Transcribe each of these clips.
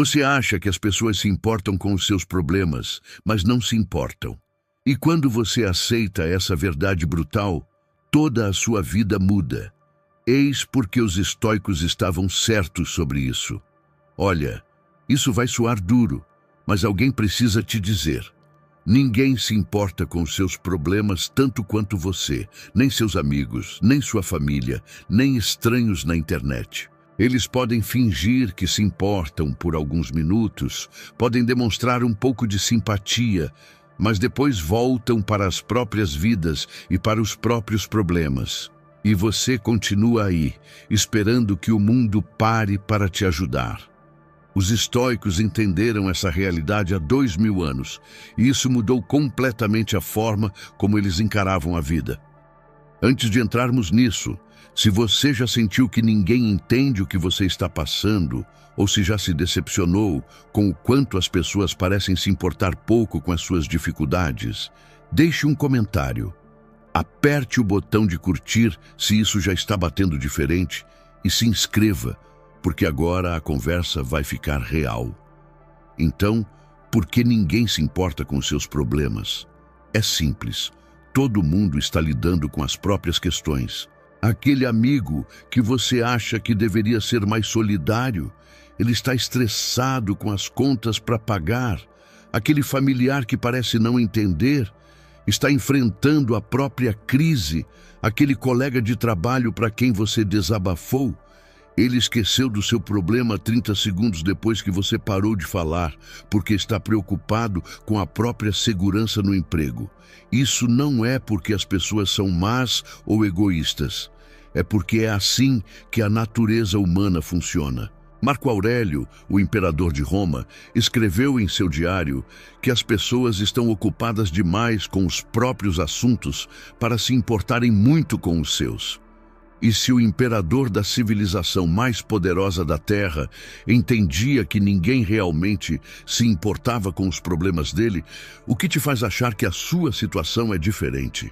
Você acha que as pessoas se importam com os seus problemas, mas não se importam. E quando você aceita essa verdade brutal, toda a sua vida muda. Eis porque os estoicos estavam certos sobre isso. Olha, isso vai soar duro, mas alguém precisa te dizer. Ninguém se importa com os seus problemas tanto quanto você, nem seus amigos, nem sua família, nem estranhos na internet. Eles podem fingir que se importam por alguns minutos, podem demonstrar um pouco de simpatia, mas depois voltam para as próprias vidas e para os próprios problemas. E você continua aí, esperando que o mundo pare para te ajudar. Os estoicos entenderam essa realidade há 2000 anos, e isso mudou completamente a forma como eles encaravam a vida. Antes de entrarmos nisso, se você já sentiu que ninguém entende o que você está passando, ou se já se decepcionou com o quanto as pessoas parecem se importar pouco com as suas dificuldades, deixe um comentário. Aperte o botão de curtir se isso já está batendo diferente e se inscreva, porque agora a conversa vai ficar real. Então, por que ninguém se importa com seus problemas? É simples. Todo mundo está lidando com as próprias questões. Aquele amigo que você acha que deveria ser mais solidário, ele está estressado com as contas para pagar. Aquele familiar que parece não entender, está enfrentando a própria crise. Aquele colega de trabalho para quem você desabafou, ele esqueceu do seu problema 30 segundos depois que você parou de falar, porque está preocupado com a própria segurança no emprego. Isso não é porque as pessoas são más ou egoístas. É porque é assim que a natureza humana funciona. Marco Aurélio, o imperador de Roma, escreveu em seu diário que as pessoas estão ocupadas demais com os próprios assuntos para se importarem muito com os seus. E se o imperador da civilização mais poderosa da Terra entendia que ninguém realmente se importava com os problemas dele, o que te faz achar que a sua situação é diferente?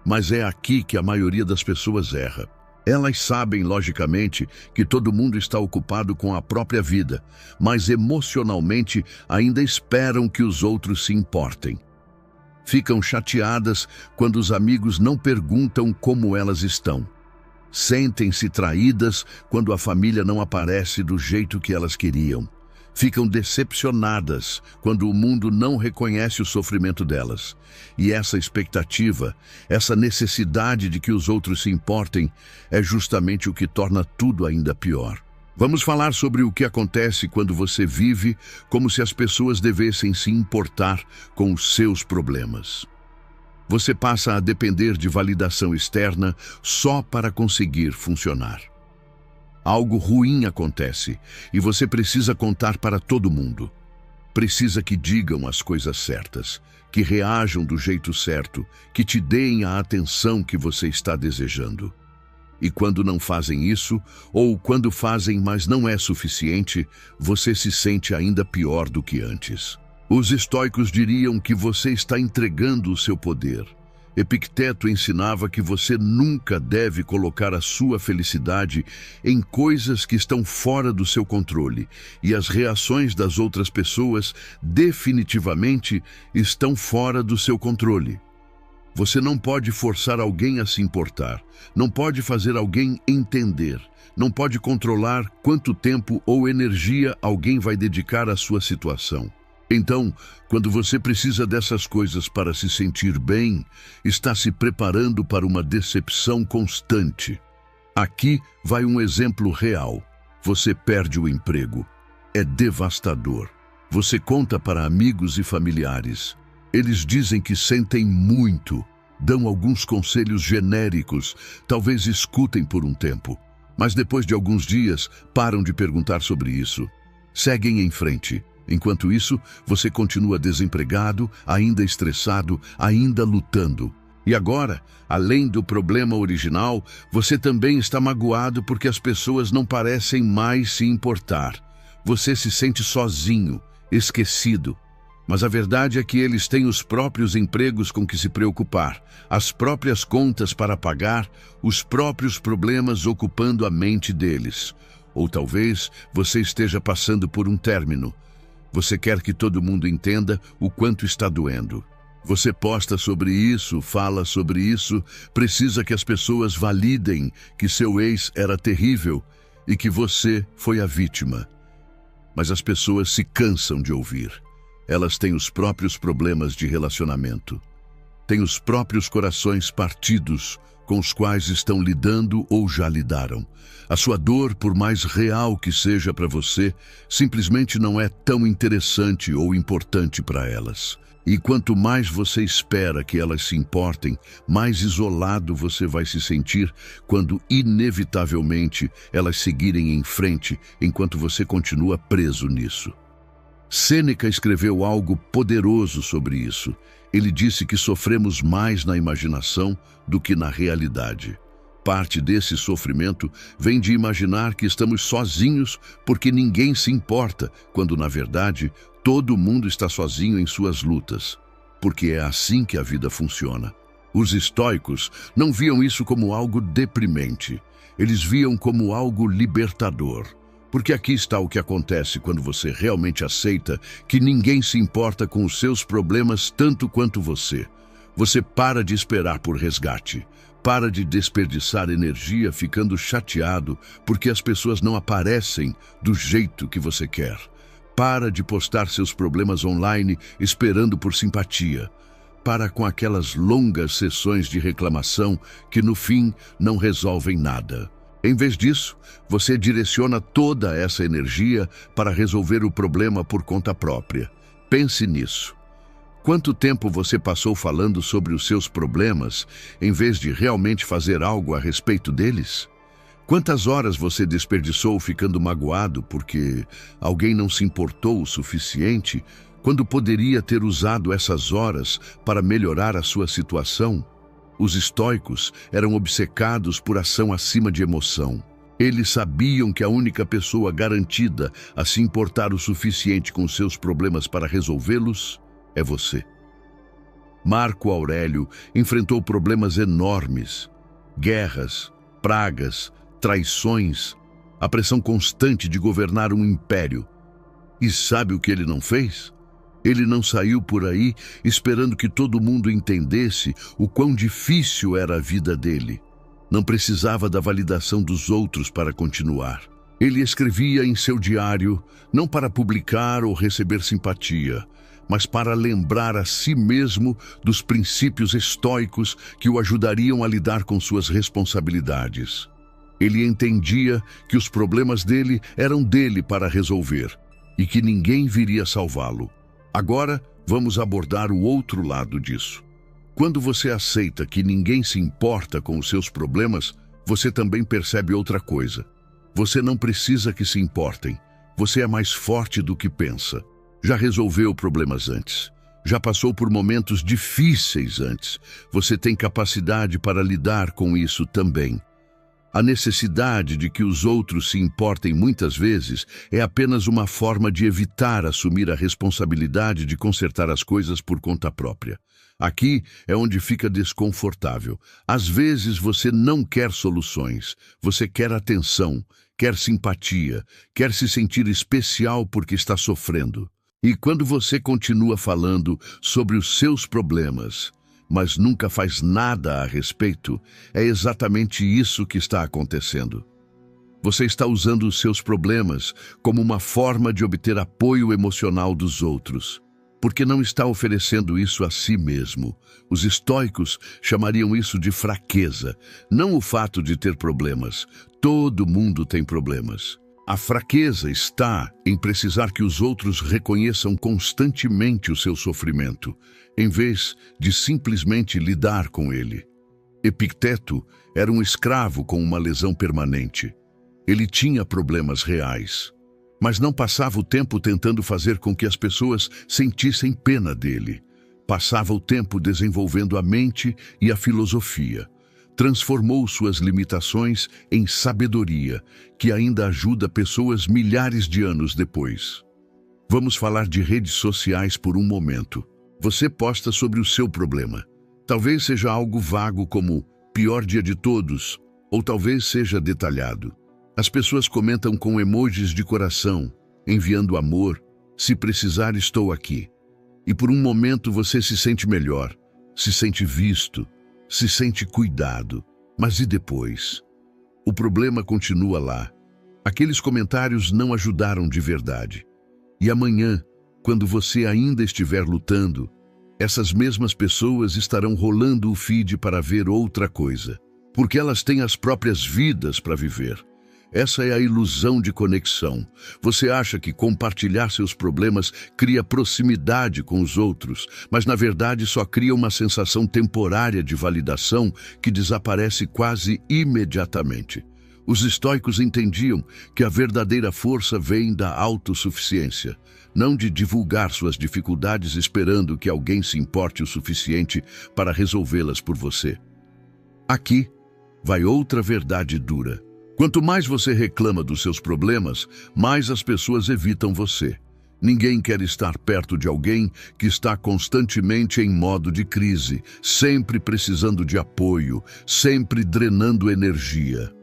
Mas é aqui que a maioria das pessoas erra. Elas sabem, logicamente, que todo mundo está ocupado com a própria vida, mas emocionalmente ainda esperam que os outros se importem. Ficam chateadas quando os amigos não perguntam como elas estão. Sentem-se traídas quando a família não aparece do jeito que elas queriam. Ficam decepcionadas quando o mundo não reconhece o sofrimento delas. E essa expectativa, essa necessidade de que os outros se importem, é justamente o que torna tudo ainda pior. Vamos falar sobre o que acontece quando você vive como se as pessoas devessem se importar com os seus problemas. Você passa a depender de validação externa só para conseguir funcionar. Algo ruim acontece e você precisa contar para todo mundo. Precisa que digam as coisas certas, que reajam do jeito certo, que te deem a atenção que você está desejando. E quando não fazem isso, ou quando fazem mas não é suficiente, você se sente ainda pior do que antes. Os estoicos diriam que você está entregando o seu poder. Epicteto ensinava que você nunca deve colocar a sua felicidade em coisas que estão fora do seu controle, e as reações das outras pessoas definitivamente estão fora do seu controle. Você não pode forçar alguém a se importar, não pode fazer alguém entender, não pode controlar quanto tempo ou energia alguém vai dedicar à sua situação. Então, quando você precisa dessas coisas para se sentir bem, está se preparando para uma decepção constante. Aqui vai um exemplo real. Você perde o emprego. É devastador. Você conta para amigos e familiares. Eles dizem que sentem muito, dão alguns conselhos genéricos, talvez escutem por um tempo. Mas depois de alguns dias, param de perguntar sobre isso. Seguem em frente. Enquanto isso, você continua desempregado, ainda estressado, ainda lutando. E agora, além do problema original, você também está magoado porque as pessoas não parecem mais se importar. Você se sente sozinho, esquecido. Mas a verdade é que eles têm os próprios empregos com que se preocupar, as próprias contas para pagar, os próprios problemas ocupando a mente deles. Ou talvez você esteja passando por um término. Você quer que todo mundo entenda o quanto está doendo. Você posta sobre isso, fala sobre isso, precisa que as pessoas validem que seu ex era terrível e que você foi a vítima. Mas as pessoas se cansam de ouvir. Elas têm os próprios problemas de relacionamento. Têm os próprios corações partidos com os quais estão lidando ou já lidaram. A sua dor, por mais real que seja para você, simplesmente não é tão interessante ou importante para elas. E quanto mais você espera que elas se importem, mais isolado você vai se sentir quando, inevitavelmente, elas seguirem em frente enquanto você continua preso nisso. Sêneca escreveu algo poderoso sobre isso. Ele disse que sofremos mais na imaginação do que na realidade. Parte desse sofrimento vem de imaginar que estamos sozinhos porque ninguém se importa, quando, na verdade, todo mundo está sozinho em suas lutas, porque é assim que a vida funciona. Os estoicos não viam isso como algo deprimente. Eles viam como algo libertador. Porque aqui está o que acontece quando você realmente aceita que ninguém se importa com os seus problemas tanto quanto você. Você para de esperar por resgate. Para de desperdiçar energia ficando chateado porque as pessoas não aparecem do jeito que você quer. Para de postar seus problemas online esperando por simpatia. Para com aquelas longas sessões de reclamação que no fim não resolvem nada. Em vez disso, você direciona toda essa energia para resolver o problema por conta própria. Pense nisso. Quanto tempo você passou falando sobre os seus problemas em vez de realmente fazer algo a respeito deles? Quantas horas você desperdiçou ficando magoado porque alguém não se importou o suficiente, quando poderia ter usado essas horas para melhorar a sua situação? Os estoicos eram obcecados por ação acima de emoção. Eles sabiam que a única pessoa garantida a se importar o suficiente com seus problemas para resolvê-los é você. Marco Aurélio enfrentou problemas enormes, guerras, pragas, traições, a pressão constante de governar um império. E sabe o que ele não fez? Ele não saiu por aí esperando que todo mundo entendesse o quão difícil era a vida dele. Não precisava da validação dos outros para continuar. Ele escrevia em seu diário, não para publicar ou receber simpatia, mas para lembrar a si mesmo dos princípios estoicos que o ajudariam a lidar com suas responsabilidades. Ele entendia que os problemas dele eram dele para resolver e que ninguém viria salvá-lo. Agora, vamos abordar o outro lado disso. Quando você aceita que ninguém se importa com os seus problemas, você também percebe outra coisa. Você não precisa que se importem. Você é mais forte do que pensa. Já resolveu problemas antes. Já passou por momentos difíceis antes. Você tem capacidade para lidar com isso também. A necessidade de que os outros se importem muitas vezes é apenas uma forma de evitar assumir a responsabilidade de consertar as coisas por conta própria. Aqui é onde fica desconfortável. Às vezes você não quer soluções, você quer atenção, quer simpatia, quer se sentir especial porque está sofrendo. E quando você continua falando sobre os seus problemas, mas nunca faz nada a respeito, é exatamente isso que está acontecendo. Você está usando os seus problemas como uma forma de obter apoio emocional dos outros, porque não está oferecendo isso a si mesmo. Os estoicos chamariam isso de fraqueza, não o fato de ter problemas. Todo mundo tem problemas. A fraqueza está em precisar que os outros reconheçam constantemente o seu sofrimento, em vez de simplesmente lidar com ele. Epicteto era um escravo com uma lesão permanente. Ele tinha problemas reais, mas não passava o tempo tentando fazer com que as pessoas sentissem pena dele. Passava o tempo desenvolvendo a mente e a filosofia. Transformou suas limitações em sabedoria, que ainda ajuda pessoas milhares de anos depois. Vamos falar de redes sociais por um momento. Você posta sobre o seu problema. Talvez seja algo vago como pior dia de todos, ou talvez seja detalhado. As pessoas comentam com emojis de coração, enviando amor. Se precisar, estou aqui. E por um momento você se sente melhor, se sente visto, se sente cuidado. Mas e depois? O problema continua lá. Aqueles comentários não ajudaram de verdade. E amanhã, quando você ainda estiver lutando, essas mesmas pessoas estarão rolando o feed para ver outra coisa, porque elas têm as próprias vidas para viver. Essa é a ilusão de conexão. Você acha que compartilhar seus problemas cria proximidade com os outros, mas na verdade só cria uma sensação temporária de validação que desaparece quase imediatamente. Os estoicos entendiam que a verdadeira força vem da autossuficiência, não de divulgar suas dificuldades esperando que alguém se importe o suficiente para resolvê-las por você. Aqui vai outra verdade dura. Quanto mais você reclama dos seus problemas, mais as pessoas evitam você. Ninguém quer estar perto de alguém que está constantemente em modo de crise, sempre precisando de apoio, sempre drenando energia.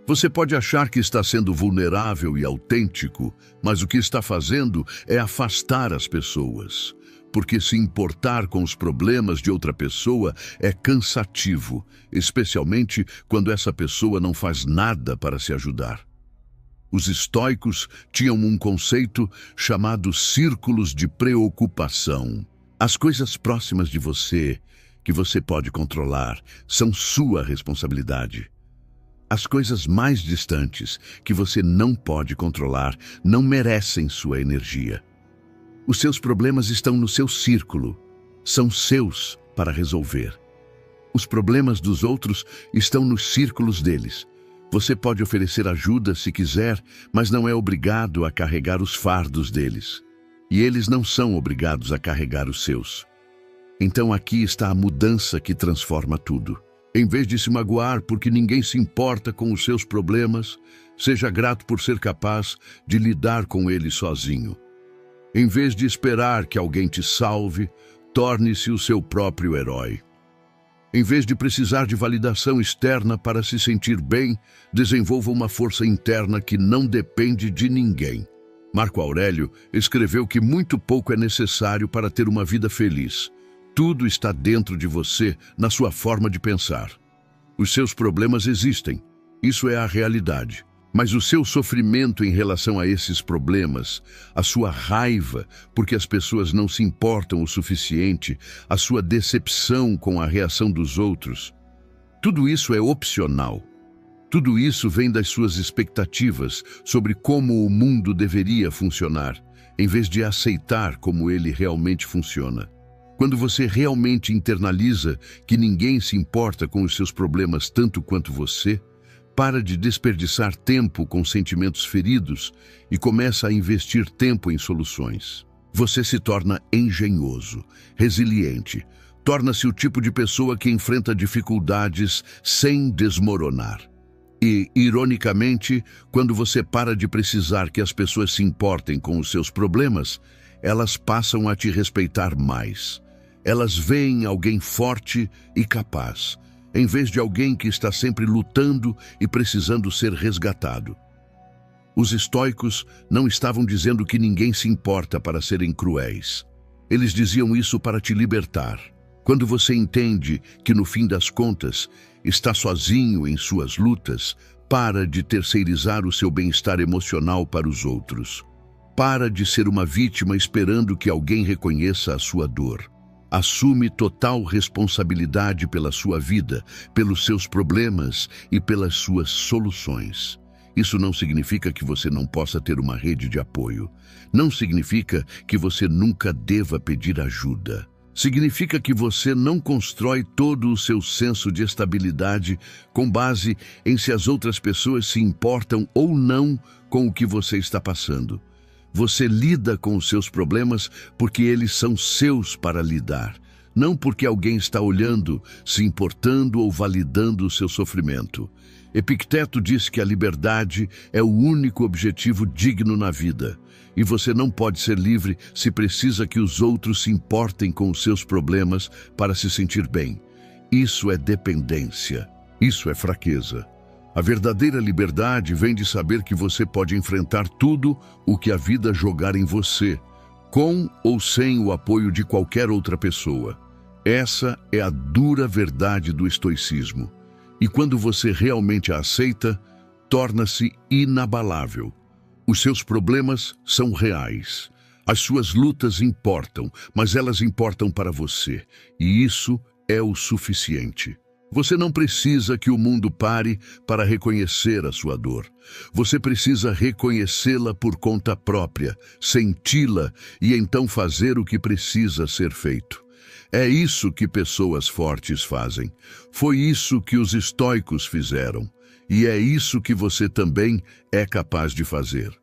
Você pode achar que está sendo vulnerável e autêntico, mas o que está fazendo é afastar as pessoas. Porque se importar com os problemas de outra pessoa é cansativo, especialmente quando essa pessoa não faz nada para se ajudar. Os estoicos tinham um conceito chamado círculos de preocupação. As coisas próximas de você, que você pode controlar, são sua responsabilidade. As coisas mais distantes, que você não pode controlar, não merecem sua energia. Os seus problemas estão no seu círculo, são seus para resolver. Os problemas dos outros estão nos círculos deles. Você pode oferecer ajuda se quiser, mas não é obrigado a carregar os fardos deles. E eles não são obrigados a carregar os seus. Então aqui está a mudança que transforma tudo. Em vez de se magoar porque ninguém se importa com os seus problemas, seja grato por ser capaz de lidar com eles sozinho. Em vez de esperar que alguém te salve, torne-se o seu próprio herói. Em vez de precisar de validação externa para se sentir bem, desenvolva uma força interna que não depende de ninguém. Marco Aurélio escreveu que muito pouco é necessário para ter uma vida feliz. Tudo está dentro de você, na sua forma de pensar. Os seus problemas existem, isso é a realidade. Mas o seu sofrimento em relação a esses problemas, a sua raiva porque as pessoas não se importam o suficiente, a sua decepção com a reação dos outros, tudo isso é opcional. Tudo isso vem das suas expectativas sobre como o mundo deveria funcionar, em vez de aceitar como ele realmente funciona. Quando você realmente internaliza que ninguém se importa com os seus problemas tanto quanto você, para de desperdiçar tempo com sentimentos feridos e começa a investir tempo em soluções. Você se torna engenhoso, resiliente, torna-se o tipo de pessoa que enfrenta dificuldades sem desmoronar. E, ironicamente, quando você para de precisar que as pessoas se importem com os seus problemas, elas passam a te respeitar mais. Elas veem alguém forte e capaz, em vez de alguém que está sempre lutando e precisando ser resgatado. Os estoicos não estavam dizendo que ninguém se importa para serem cruéis. Eles diziam isso para te libertar. Quando você entende que, no fim das contas, está sozinho em suas lutas, para de terceirizar o seu bem-estar emocional para os outros. Para de ser uma vítima esperando que alguém reconheça a sua dor. Assume total responsabilidade pela sua vida, pelos seus problemas e pelas suas soluções. Isso não significa que você não possa ter uma rede de apoio. Não significa que você nunca deva pedir ajuda. Significa que você não constrói todo o seu senso de estabilidade com base em se as outras pessoas se importam ou não com o que você está passando. Você lida com os seus problemas porque eles são seus para lidar, não porque alguém está olhando, se importando ou validando o seu sofrimento. Epicteto diz que a liberdade é o único objetivo digno na vida, e você não pode ser livre se precisa que os outros se importem com os seus problemas para se sentir bem. Isso é dependência, isso é fraqueza. A verdadeira liberdade vem de saber que você pode enfrentar tudo o que a vida jogar em você, com ou sem o apoio de qualquer outra pessoa. Essa é a dura verdade do estoicismo. E quando você realmente a aceita, torna-se inabalável. Os seus problemas são reais. As suas lutas importam, mas elas importam para você. E isso é o suficiente. Você não precisa que o mundo pare para reconhecer a sua dor. Você precisa reconhecê-la por conta própria, senti-la e então fazer o que precisa ser feito. É isso que pessoas fortes fazem. Foi isso que os estoicos fizeram. E é isso que você também é capaz de fazer.